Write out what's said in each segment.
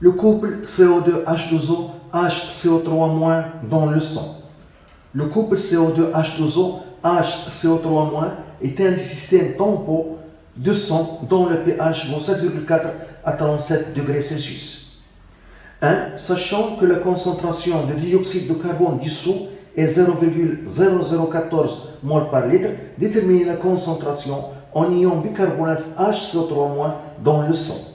Le couple CO2H2O HCO3- dans le sang. Le couple CO2H2O HCO3- est un des systèmes tampons de sang dont le pH vaut 7,4 à 37 degrés Celsius. 1. Sachant que la concentration de dioxyde de carbone dissous est 0,0014 mol par litre, déterminer la concentration en ion bicarbonate HCO3- dans le sang.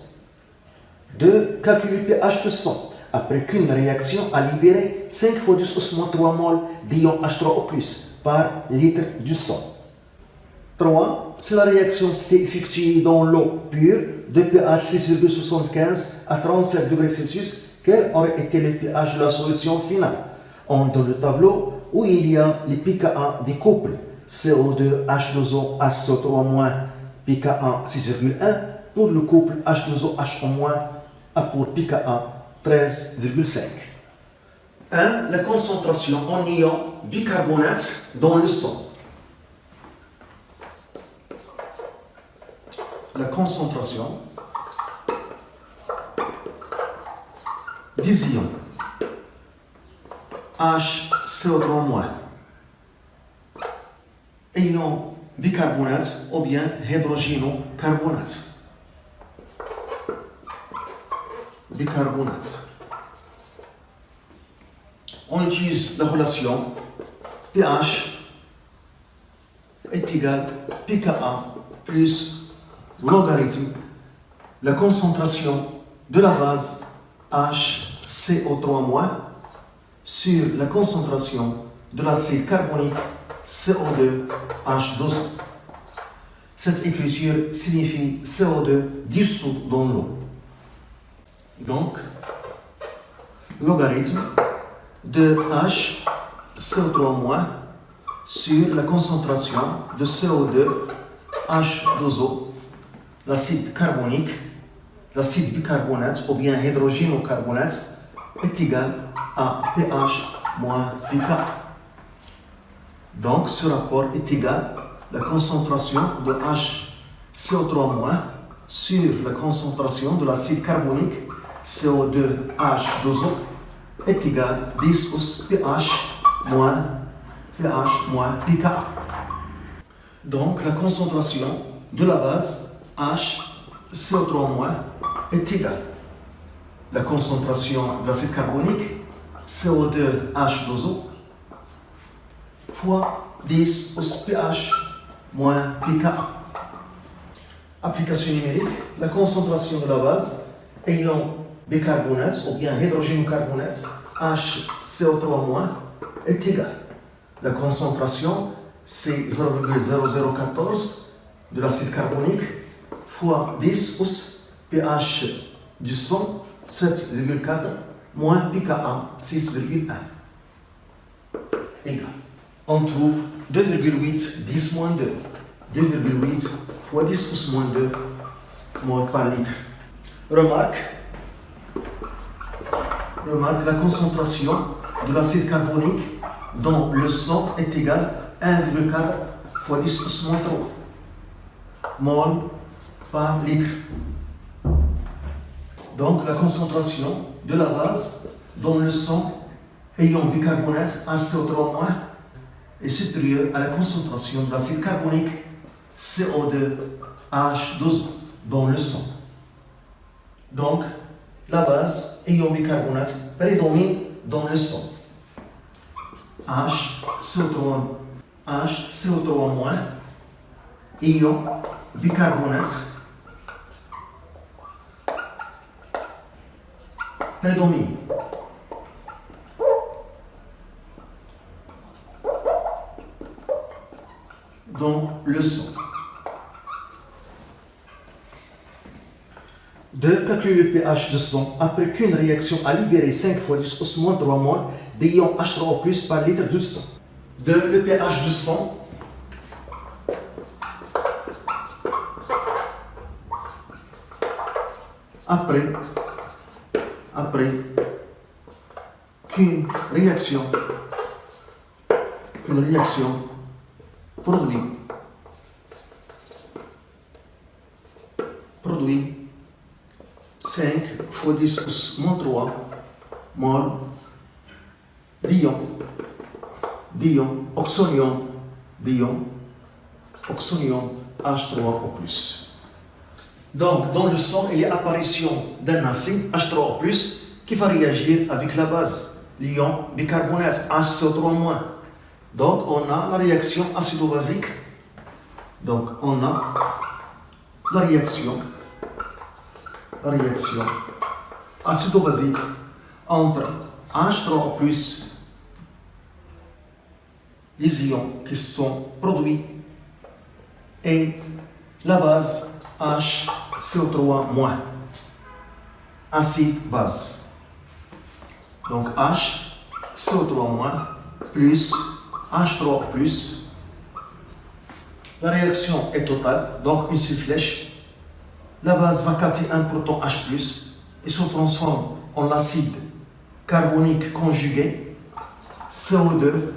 2. Calculer le pH de sang après qu'une réaction a libéré 5 fois 10 osmol 3 mol d'ion H3O+, par litre du sang. 3. Si la réaction s'était effectuée dans l'eau pure de pH 6,75 à 37 degrés Celsius, quel aurait été le pH de la solution finale? On donne le tableau où il y a les pKa des couples CO2 H2O HCO3- pKa 6,1 pour le couple H2O HO- a pour pKa 13,5. 1. La concentration en ion bicarbonate dans le sang. La concentration des ions HCO3- ion bicarbonate ou bien hydrogénocarbonate. Bicarbonate. On utilise la relation pH est égal pKa plus logarithme la concentration de la base HCO3- sur la concentration de l'acide carbonique CO2H2O. Cette écriture signifie CO2 dissous dans l'eau. Donc, logarithme de HCO3- sur la concentration de CO2H2O, l'acide carbonique, l'acide bicarbonate ou bien hydrogénocarbonate est égal à pH moins pKa. Donc, ce rapport est égal à la concentration de HCO3- sur la concentration de l'acide carbonique CO2H2O est égal à 10 us pH moins pKa. Donc, la concentration de la base HCO3- est égale à la concentration de l'acide carbonique CO2H2O fois 10 us pH moins pKa. Application numérique, la concentration de la base ion bicarbonate ou bien hydrogénocarbonate HCO3- est égale. La concentration, c'est 0,0014 de l'acide carbonique fois 10 us pH du sang 7,4 moins pKa 6,1 égal. On trouve 2,8 10 moins 2. 2,8 fois 10 us moins 2 mol par litre. Remarque, la concentration de l'acide carbonique dans le sang est égale à 1,4 fois 10 us moins 3 mol par litre. Donc la concentration de la base dans le sang ion bicarbonate HCO3- est supérieure à la concentration de l'acide carbonique CO2H2O dans le sang. Donc, la base ion bicarbonate prédomine dans le sang. HCO3- ion bicarbonate prédomine. Dans le sang. 2. Calculer le pH de sang après qu'une réaction a libéré 5 fois 10 osmol 3 mol d'ion H3O+ par litre de sang. 2. Le pH du sang après qu'une réaction produit 5 fois 10 pouce moins 3 mol d'ion, oxonium, H3 au plus. Donc, dans le sang, il y a apparition d'un acide H3O+, qui va réagir avec la base, l'ion bicarbonate HCO3-. Donc, on a la réaction acido-basique. Donc, on a la réaction acido-basique entre H3O+, les ions qui sont produits, et la base HCO3-, acide base. Donc HCO3- plus H3O+, la réaction est totale, donc une seule flèche. La base va capter un proton H+, et se transforme en acide carbonique conjugué, CO2,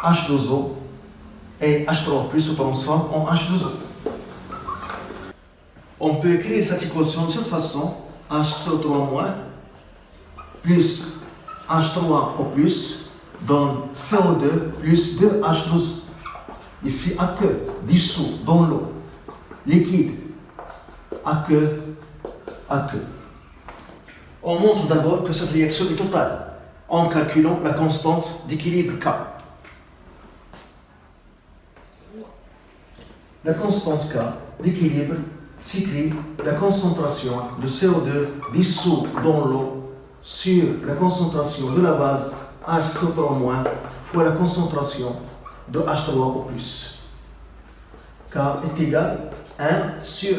H2O, et H3O+ se transforme en H2O. On peut écrire cette équation de cette façon: HCO3- plus H3O+ donne CO2 plus 2H2O. Ici, aqueux, dissous dans l'eau, liquide, aqueux. On montre d'abord que cette réaction est totale en calculant la constante d'équilibre K. La constante K d'équilibre s'écrit la concentration de CO2 dissous dans l'eau sur la concentration de la base HCO3- fois la concentration de H3O+. K est égal à 1 sur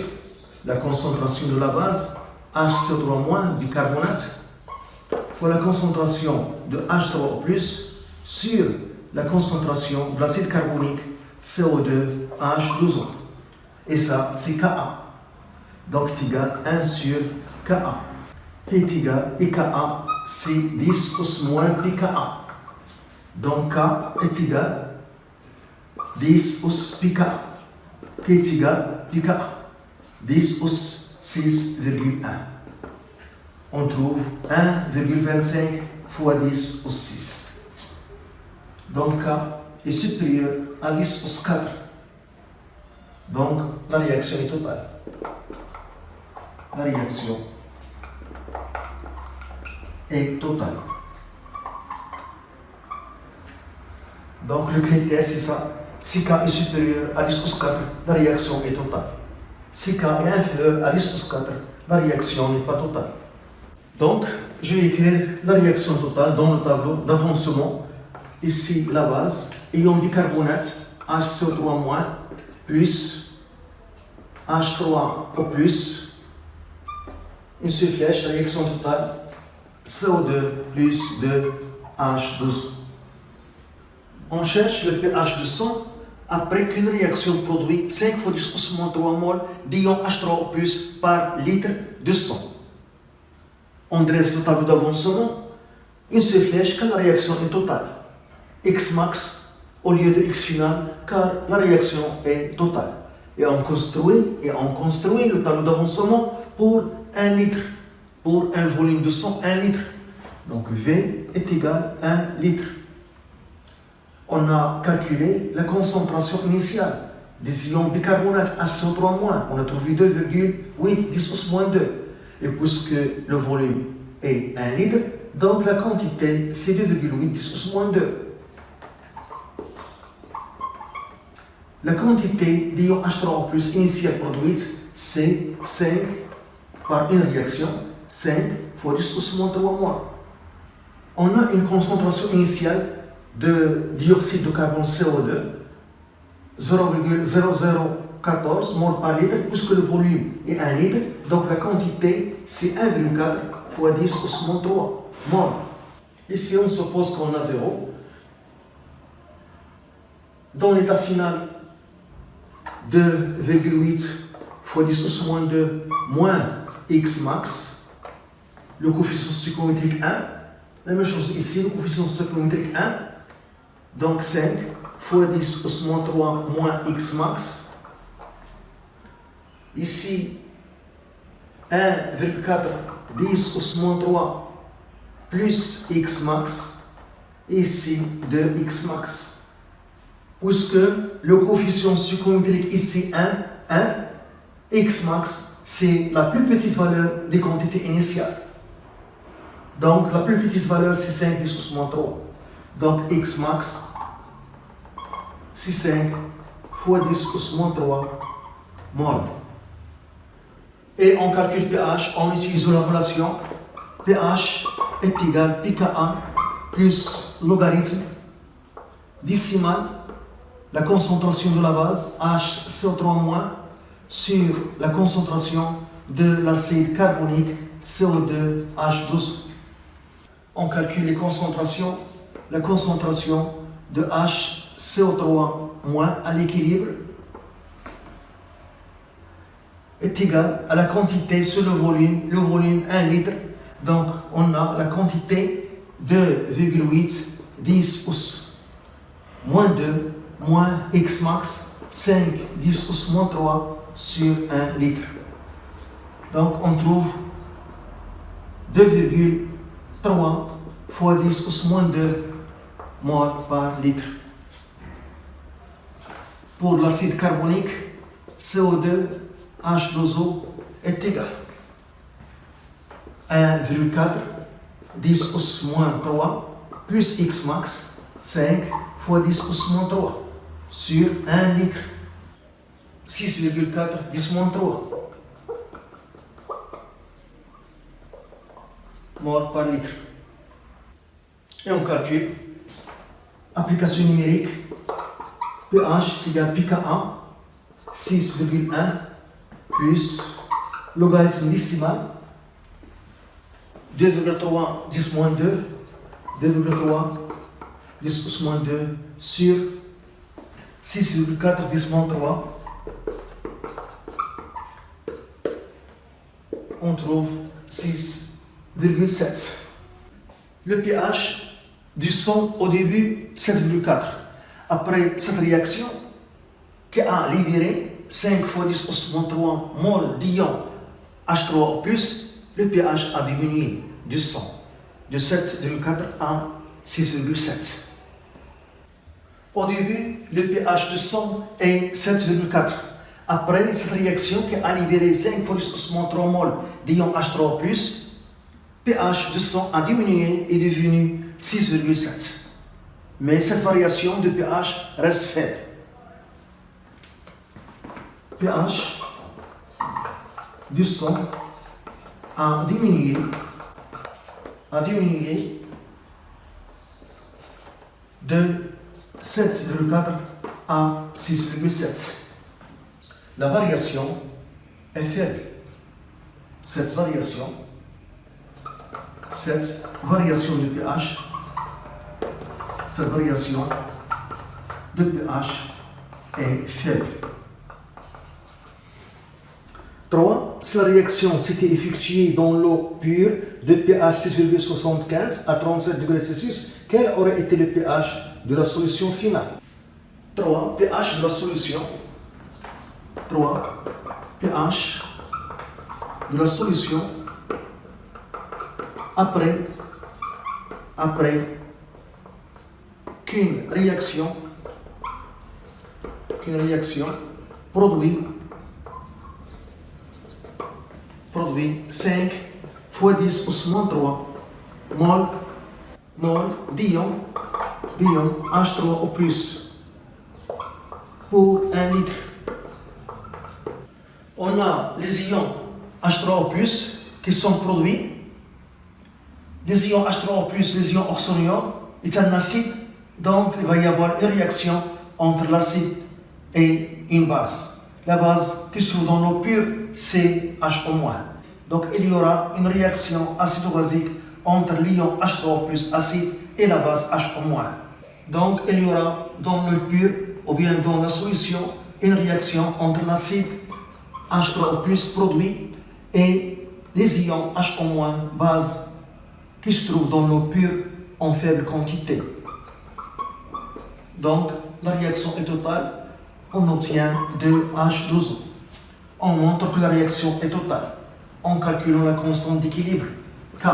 la concentration de la base HCO3- bicarbonate fois la concentration de H3O+ sur la concentration de l'acide carbonique CO2 H2O. Et ça, c'est Ka. Donc, c'est égal à 1 sur Ka. Qui est égal, et Ka, c'est 10 pouces moins pKa. Donc, K est égal à 10 pouces pKa. Qui est égal à pKa. 10 pouces 6,1. On trouve 1,25 fois 10 pouces 6. Donc, K est supérieur à 10 pouces 4. Donc, la réaction est totale. La réaction est totale. Donc, le critère, c'est ça. Si K est supérieur à 10 pouces 4, la réaction est totale. Si K est inférieur à 10 pouces 4, la réaction n'est pas totale. Donc, je vais écrire la réaction totale dans le tableau d'avancement. Ici, la base, ion bicarbonate, HCO3- plus H3O+, une seule flèche, réaction totale, CO2 plus 2 H2O. On cherche le pH de sang après qu'une réaction produit 5 fois 10 pouces moins 3 mol d'ion H3O+ par litre de sang. On dresse le tableau d'avancement, une seule flèche quand la réaction est totale. X max au lieu de X final, car la réaction est totale. Et on construit le tableau d'avancement pour 1 litre, pour un volume de sang 1 litre. Donc V est égal à 1 litre. On a calculé la concentration initiale des ions bicarbonate HCO3-. On a trouvé 2,8 10 moins 2. Et puisque le volume est 1 litre, donc la quantité c'est 2,8 10 moins 2. La quantité d'ion H3O+ initiale produite, c'est 5 par une réaction, 5 fois 10 moins 3 . On a une concentration initiale de dioxyde de carbone CO2, 0,0014 mol par litre, puisque le volume est 1 litre, donc la quantité c'est 1,4 fois 10 moins 3 mol. Ici on suppose qu'on a 0. Dans l'état final, 2,8 fois 10 moins 2 moins X max, le coefficient stoichiométrique 1. La même chose ici, le coefficient stoichiométrique 1. Donc 5 fois 10 moins 3 moins X max. Ici, 1,4 10 au moins 3 plus x max, ici 2x max. Puisque le coefficient sucrométrique ici 1, x max, c'est la plus petite valeur des quantités initiales. Donc la plus petite valeur c'est 5 10 au moins 3. Donc x max, c'est 5 fois 10 au moins 3 mol. Et on calcule pH en utilisant la relation pH est égal à pKa plus logarithme décimal, la concentration de la base HCO3- sur la concentration de l'acide carbonique CO2 H12. On calcule les concentrations, la concentration de HCO3- à l'équilibre est égal à la quantité sur le volume 1 litre. Donc on a la quantité 2,8 10 pouces moins 2 moins x max 5 10 pouces moins 3 sur 1 litre. Donc on trouve 2,3 fois 10 pouces moins 2 mol par litre. Pour l'acide carbonique, CO2 H2O est égal à 1,4 10 pouces moins 3 plus x max 5 fois 10 pouces moins 3 sur 1 litre. 6,4 10 moins 3 mol par litre. Et on calcule application numérique pH égale pKa 6,1 plus logarithme décimal 2,3 10 moins 2 2,3 10 pouces moins 2 sur 6,4 10 moins 3. On trouve 6,7. Le pH du sang au début 7,4. Après cette réaction qui a libéré 5 fois 10 pouces moins 3 mol d'ion H3O+, le pH a diminué du sang de 7,4 à 6,7. Au début, le pH du sang est 7,4. Après cette réaction qui a libéré 5 fois 10 pouces moins 3 mol d'ion H3O+, pH du sang a diminué et est devenu 6,7. Mais cette variation de pH reste faible. pH du sang a diminué de 7,4 à 6,7. La variation est faible. Cette variation de pH, cette variation de pH est faible. 3. Si la réaction s'était effectuée dans l'eau pure de pH 6,75 à 37 degrés Celsius, quel aurait été le pH de la solution finale? 3. pH de la solution. 3. pH de la solution après qu'une réaction produit 5 fois 10 pouces moins 3 mol d'ion H3O+, pour 1 litre. On a les ions H3O+, qui sont produits. Les ions H3O+, les ions oxonium, est un acide, donc il va y avoir une réaction entre l'acide et une base. La base qui se trouve dans l'eau pure, c'est HO-. Donc il y aura une réaction acido-basique entre l'ion H3O+ acide et la base HO-. Donc il y aura dans l'eau pure, ou bien dans la solution, une réaction entre l'acide H3O+ produit et les ions HO- base qui se trouvent dans l'eau pure en faible quantité. Donc la réaction est totale, on obtient 2H12O. On montre que la réaction est totale. en calculant la constante d'équilibre K.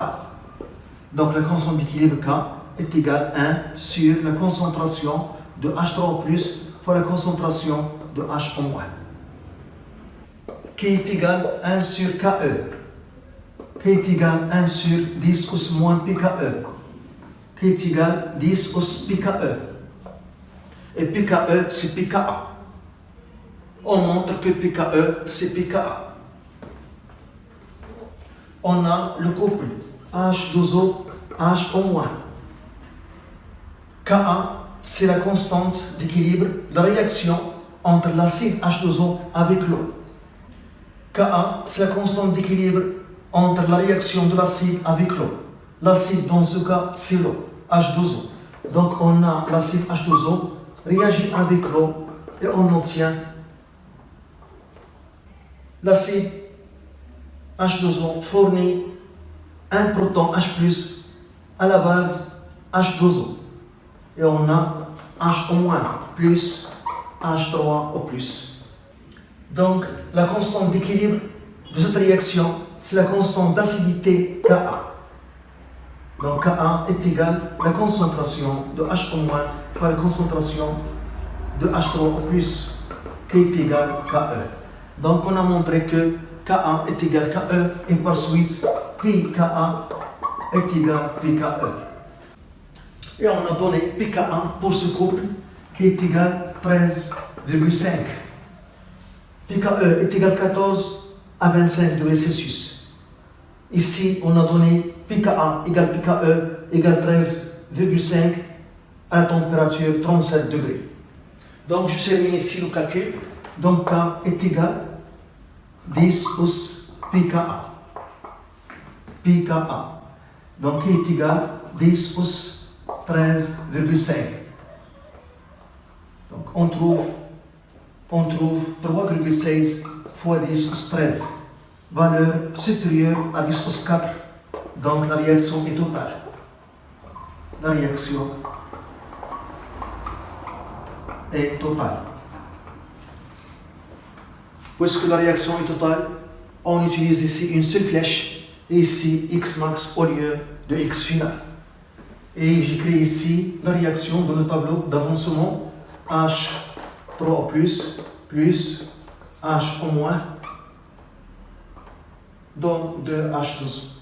Donc la constante d'équilibre K est égale à 1 sur la concentration de H3 plus fois la concentration de H en moins, qui est égal à 1 sur KE, qui est égal à 1 sur 10 os moins PKE, qui est égal à 10 os PKE. Et PKE, c'est PKA. On montre que PKE, c'est PKA. On a le couple H2O, H en moins. Ka, c'est la constante d'équilibre de la réaction entre l'acide H2O avec l'eau. Ka, c'est la constante d'équilibre entre la réaction de l'acide avec l'eau. L'acide, dans ce cas, c'est l'eau, H2O. Donc, on a l'acide H2O réagit avec l'eau et on obtient l'acide H2O fournit un proton H+, à la base H2O. Et on a H- plus H3O+. Donc, la constante d'équilibre de cette réaction, c'est la constante d'acidité Ka. Donc, Ka est égal à la concentration de H- fois la concentration de H3O+, qui est égal à Ke. Donc, on a montré que Ka est égal à Ke et par suite, pKa est égal à pKe. Et on a donné pKa pour ce couple qui est égal à 13,5. pKe est égal à 14 à 25 degrés Celsius. Ici, on a donné pKa égale pKe égale 13,5 à la température 37 degrés. Donc, je termine ici le calcul. Donc, K est égal à 10 os pKa. pKa. Donc, qui est égal à 10 os 13,5. Donc, on trouve 3,16 fois 10 os 13. Valeur supérieure à 10 os 4. Donc, la réaction est totale. La réaction est totale. Puisque la réaction est totale, on utilise ici une seule flèche et ici X max au lieu de X final. Et j'écris ici la réaction dans le tableau d'avancement H3 plus H en moins donc 2H12.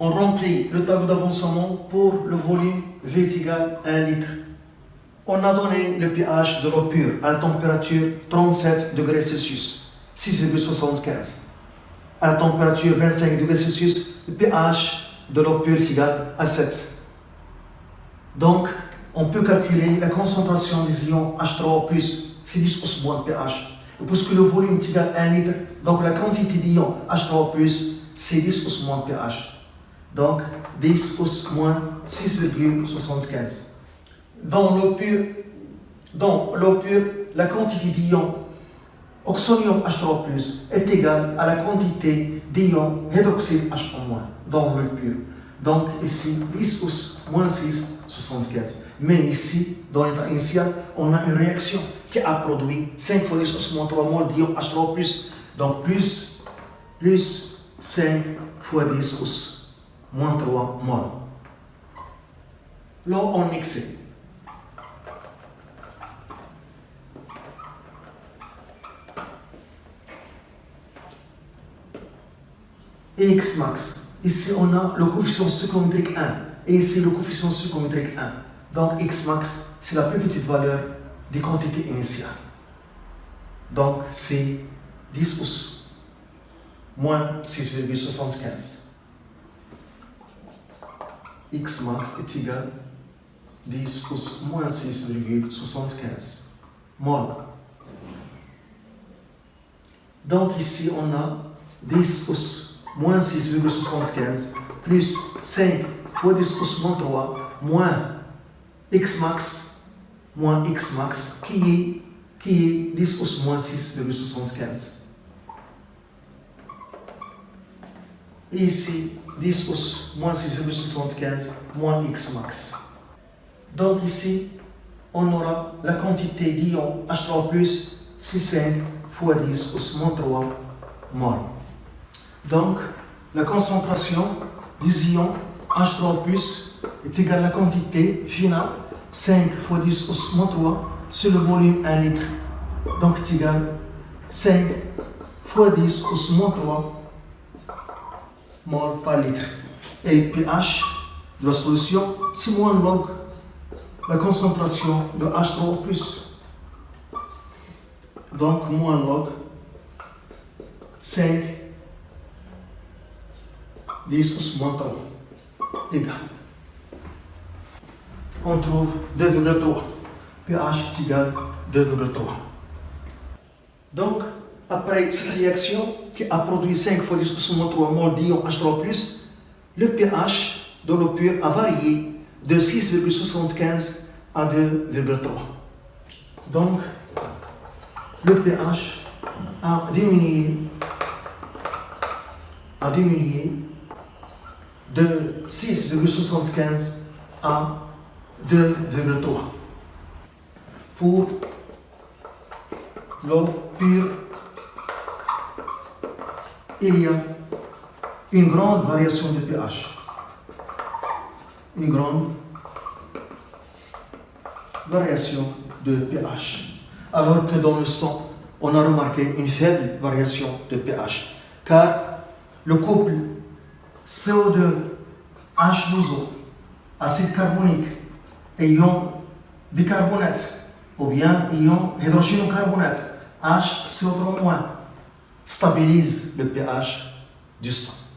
On remplit le tableau d'avancement pour le volume V est égal à 1 litre. On a donné le pH de l'eau pure à la température 37 degrés Celsius, 6,75. À la température 25 degrés Celsius, le pH de l'eau pure est égal à 7. Donc, on peut calculer la concentration des ions H3O+, c'est 10 os moins pH. Et puisque le volume est égal à 1 litre, donc la quantité d'ions H3O+, c'est 10 os moins pH. Donc, 10 os moins 6,75. Dans l'eau pure, la quantité d'ions oxonium H3+ est égale à la quantité d'ions hydroxyle H dans l'eau pure. Donc ici, 10 os moins 6,75. Mais ici, dans l'état initial, on a une réaction qui a produit 5 fois 10 os moins 3 mol d'ions H3+. Donc plus 5 fois 10 os moins 3 mol. L'eau en excès. Et X max. Ici, on a le coefficient stoichiométrique 1. Et ici, le coefficient stoichiométrique 1. Donc, X max, c'est la plus petite valeur des quantités initiales. Donc, c'est 10 os moins 6,75. X max est égal à 10 os moins 6,75 mol. Donc, ici, on a 10 os moins 6,75 plus 5 fois 10 os moins 3 moins X max qui est 10 os moins 6,75. Et ici, 10 os moins 6,75 moins X max. Donc ici, on aura la quantité d'ions H3+, c'est 5 fois 10 os moins 3 mol. Donc, la concentration des ions H3+ est égale à la quantité finale 5 fois 10 au moins 3 sur le volume 1 litre. Donc, c'est égal 5 fois 10 au moins 3 mol par litre. Et pH de la solution, c'est moins log la concentration de H3+. Donc, moins log 5 10 au moins 3 égale. On trouve 2,3. pH est égal à 2,3. Donc, après cette réaction qui a produit 5 fois 10 au moins 3 mol d'ion H3+, le pH de l'eau pure a varié de 6,75 à 2,3. Donc, le pH a diminué de 6,75 à 2,3. Pour l'eau pure, il y a une grande variation de pH. Une grande variation de pH. Alors que dans le sang, on a remarqué une faible variation de pH. Car le couple CO2, H2O, acide carbonique et ion bicarbonate, ou bien ion hydrogénocarbonate, HCO3-, stabilise le pH du sang.